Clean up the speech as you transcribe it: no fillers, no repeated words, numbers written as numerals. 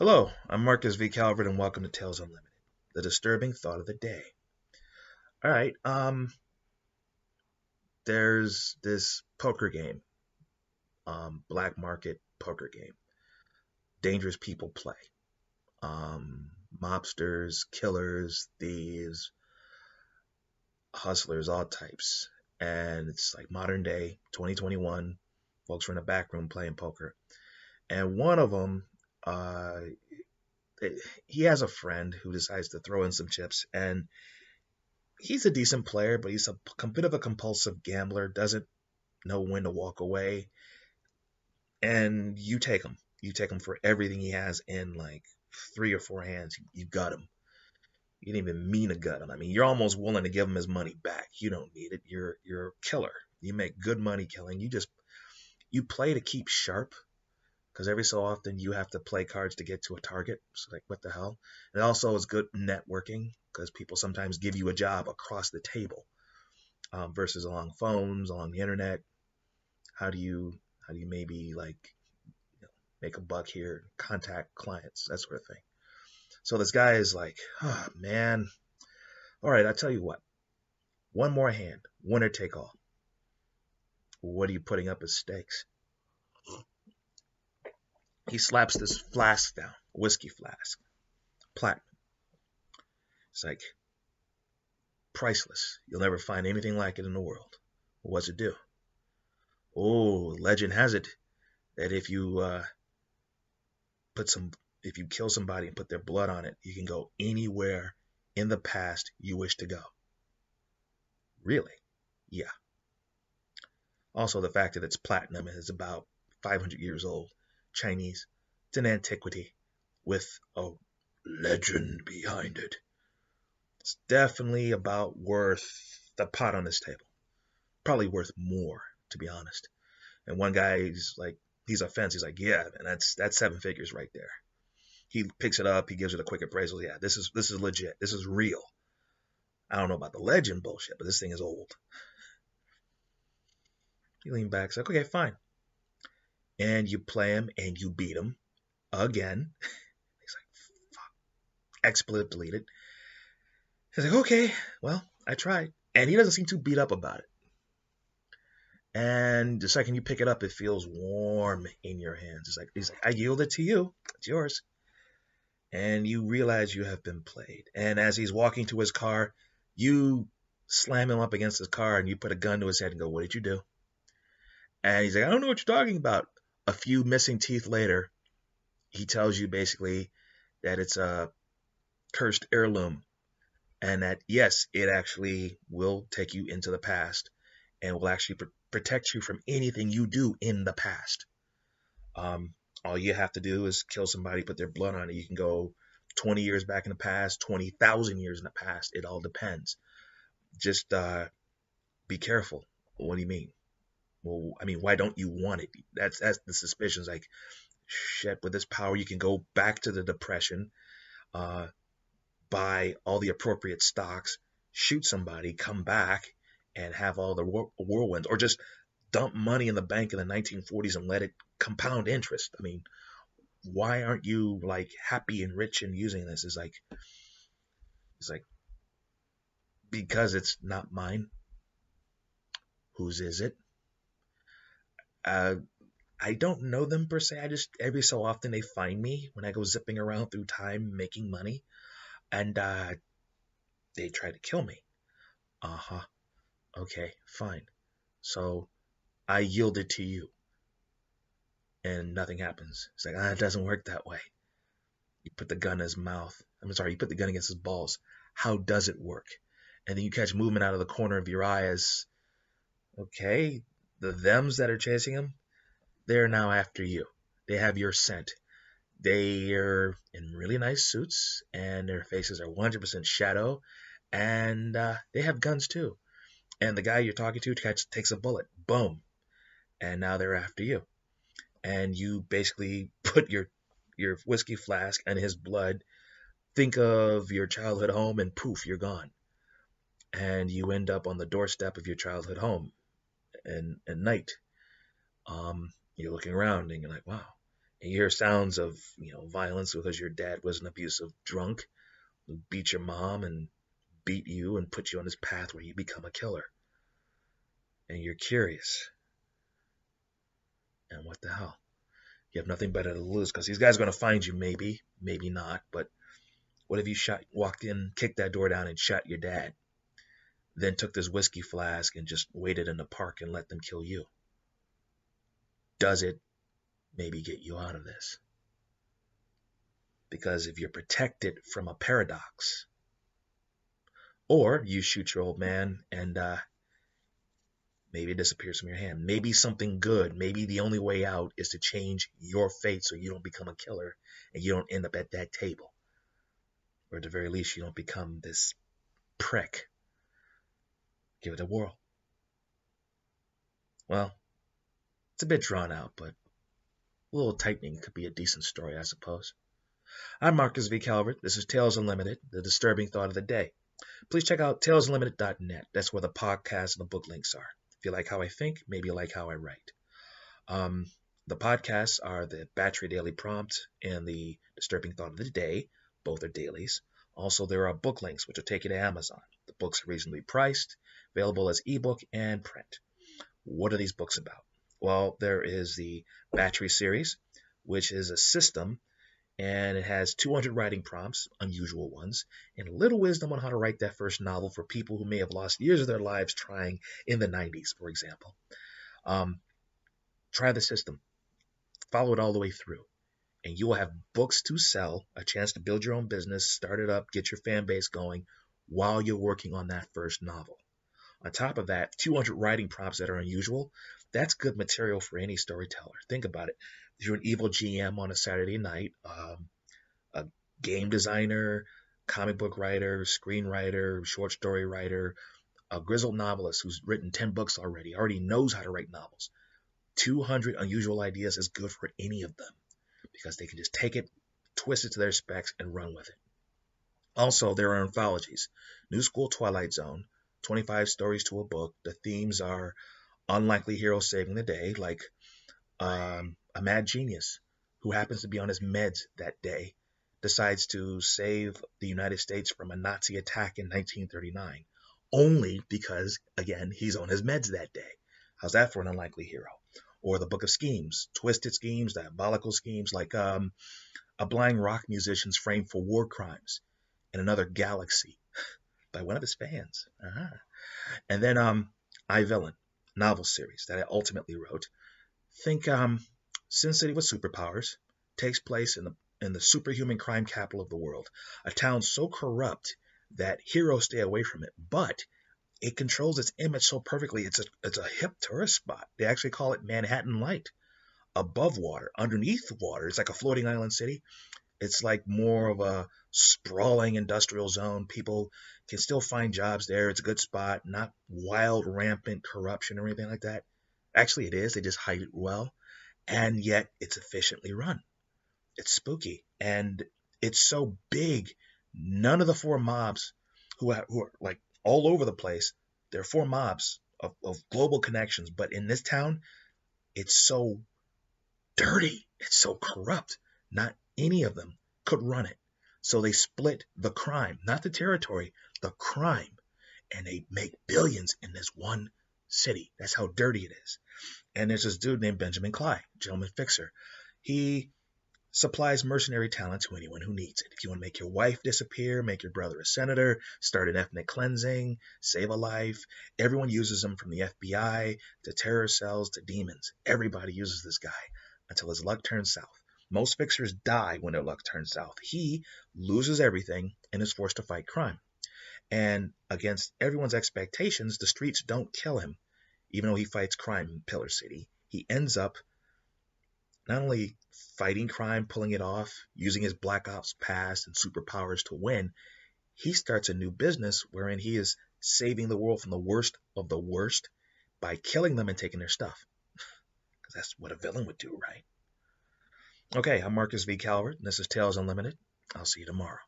Hello, I'm Marcus V. Calvert, and welcome to Tales Unlimited, the disturbing thought of the day. All right, there's this poker game, black market poker game. Dangerous people play. Mobsters, killers, thieves, hustlers, all types. And it's like modern day, 2021. Folks are in a back room playing poker, and one of them, uh, he has a friend who decides to throw in some chips, and he's a decent player, but he's a bit of a compulsive gambler, doesn't know when to walk away, and you take him. You take him for everything he has in like three or four hands. You gut him. You didn't even mean to gut him. I mean, you're almost willing to give him his money back. You don't need it. You're a killer. You make good money killing. You play to keep sharp because every so often you have to play cards to get to a target. So like, what the hell? And also it's good networking because people sometimes give you a job across the table versus along phones, along the internet. How do you maybe like make a buck here, contact clients, that sort of thing. So this guy is like, oh man, all right, I'll tell you what, one more hand, winner take all. What are you putting up as stakes? He slaps this flask down, whiskey flask, platinum. It's like priceless. You'll never find anything like it in the world. What's it do? Oh, legend has it that put some if you kill somebody and put their blood on it, you can go anywhere in the past you wish to go. Really? Yeah. Also, the fact that it's platinum and is about 500 years old, Chinese, it's an antiquity with a legend behind it. It's definitely about worth the pot on this table. Probably worth more, to be honest. And one guy, he's a fence. He's like, yeah, man, that's seven figures right there. He picks it up. He gives it a quick appraisal. Yeah, this is legit. This is real. I don't know about the legend bullshit, but this thing is old. He leaned back, said, okay, fine. And you play him and you beat him again. He's like, fuck. Expletive deleted. He's like, okay, well, I tried. And he doesn't seem too beat up about it. And the second you pick it up, it feels warm in your hands. He's like, I yield it to you. It's yours. And you realize you have been played. And as he's walking to his car, you slam him up against his car and you put a gun to his head and go, what did you do? And he's like, I don't know what you're talking about. A few missing teeth later, he tells you basically that it's a cursed heirloom and that, yes, it actually will take you into the past and will actually protect you from anything you do in the past. All you have to do is kill somebody, put their blood on it. You can go 20 years back in the past, 20,000 years in the past. It all depends. Just be careful. What do you mean? Well, I mean, why don't you want it? That's the suspicion. It's like, shit, with this power, you can go back to the Depression, uh, buy all the appropriate stocks, shoot somebody, come back, and have all the whirlwinds, or just dump money in the bank in the 1940s and let it compound interest. I mean, why aren't you like happy and rich and using this? It's like because it's not mine. Whose is it? Uh, I don't know them per se. I just every so often they find me when I go zipping around through time making money, and they try to kill me. Uh huh. Okay, fine. So I yield it to you, and nothing happens. It's like it doesn't work that way. You put the gun in his mouth. I'm sorry, you put the gun against his balls. How does it work? And then you catch movement out of the corner of your eye as, okay, the thems that are chasing him, they're now after you. They have your scent. They are in really nice suits, and their faces are 100% shadow, and they have guns too. And the guy you're talking to takes a bullet. Boom. And now they're after you. And you basically put your whiskey flask and his blood, think of your childhood home, and poof, you're gone. And you end up on the doorstep of your childhood home and at night. You're looking around and you're like, wow. And you hear sounds of, violence because your dad was an abusive drunk who beat your mom and beat you and put you on this path where you become a killer. And you're curious. And what the hell? You have nothing better to lose because these guys are going to find you, maybe, maybe not. But what if you walked in, kicked that door down, and shot your dad? Then took this whiskey flask and just waited in the park and let them kill you? Does it maybe get you out of this? Because if you're protected from a paradox, or you shoot your old man and maybe it disappears from your hand. Maybe something good. Maybe the only way out is to change your fate so you don't become a killer and you don't end up at that table. Or at the very least, you don't become this prick. Give it a whirl. Well, it's a bit drawn out, but a little tightening could be a decent story, I suppose. I'm Marcus V. Calvert. This is Tales Unlimited, the disturbing thought of the day. Please check out talesunlimited.net. That's where the podcast and the book links are. If you like how I think, maybe you like how I write. The podcasts are the Battery Daily Prompt and the Disturbing Thought of the Day. Both are dailies. Also, there are book links, which will take you to Amazon. The books are reasonably priced, available as ebook and print. What are these books about? Well, there is the Battery series, which is a system, and it has 200 writing prompts, unusual ones, and a little wisdom on how to write that first novel for people who may have lost years of their lives trying in the 90s, for example. Try the system. Follow it all the way through. And you will have books to sell, a chance to build your own business, start it up, get your fan base going while you're working on that first novel. On top of that, 200 writing prompts that are unusual, that's good material for any storyteller. Think about it. If you're an evil GM on a Saturday night, a game designer, comic book writer, screenwriter, short story writer, a grizzled novelist who's written 10 books already knows how to write novels. 200 unusual ideas is good for any of them because they can just take it, twist it to their specs, and run with it. Also, there are anthologies. New School Twilight Zone, 25 stories to a book. The themes are unlikely heroes saving the day, like a mad genius who happens to be on his meds that day decides to save the United States from a Nazi attack in 1939, only because, again, he's on his meds that day. How's that for an unlikely hero? Or the Book of Schemes, twisted schemes, diabolical schemes, like a blind rock musician's framed for war crimes in another galaxy by one of his fans. And then I, Villain, novel series that I ultimately wrote. Think Sin City with superpowers, takes place in the superhuman crime capital of the world, a town so corrupt that heroes stay away from it, but it controls its image so perfectly. It's a hip tourist spot. They actually call it Manhattan Light. Above water, underneath water, it's like a floating island city. It's like more of a sprawling industrial zone. People can still find jobs there. It's a good spot, not wild, rampant corruption or anything like that. Actually, it is. They just hide it well. And yet, it's efficiently run. It's spooky. And it's so big, none of the four mobs who are like all over the place, there are four mobs of global connections. But in this town, it's so dirty. It's so corrupt. Not any of them could run it. So they split the crime, not the territory, the crime. And they make billions in this one city. That's how dirty it is. And there's this dude named Benjamin Clyde, gentleman fixer. He supplies mercenary talent to anyone who needs it. If you want to make your wife disappear, make your brother a senator, start an ethnic cleansing, save a life, everyone uses him, from the FBI to terror cells to demons. Everybody uses this guy until his luck turns south. Most fixers die when their luck turns south. He loses everything and is forced to fight crime. And against everyone's expectations, the streets don't kill him. Even though he fights crime in Pillar City, he ends up not only fighting crime, pulling it off, using his Black Ops past and superpowers to win, he starts a new business wherein he is saving the world from the worst of the worst by killing them and taking their stuff. Because that's what a villain would do, right? Okay, I'm Marcus V. Calvert, and this is Tales Unlimited. I'll see you tomorrow.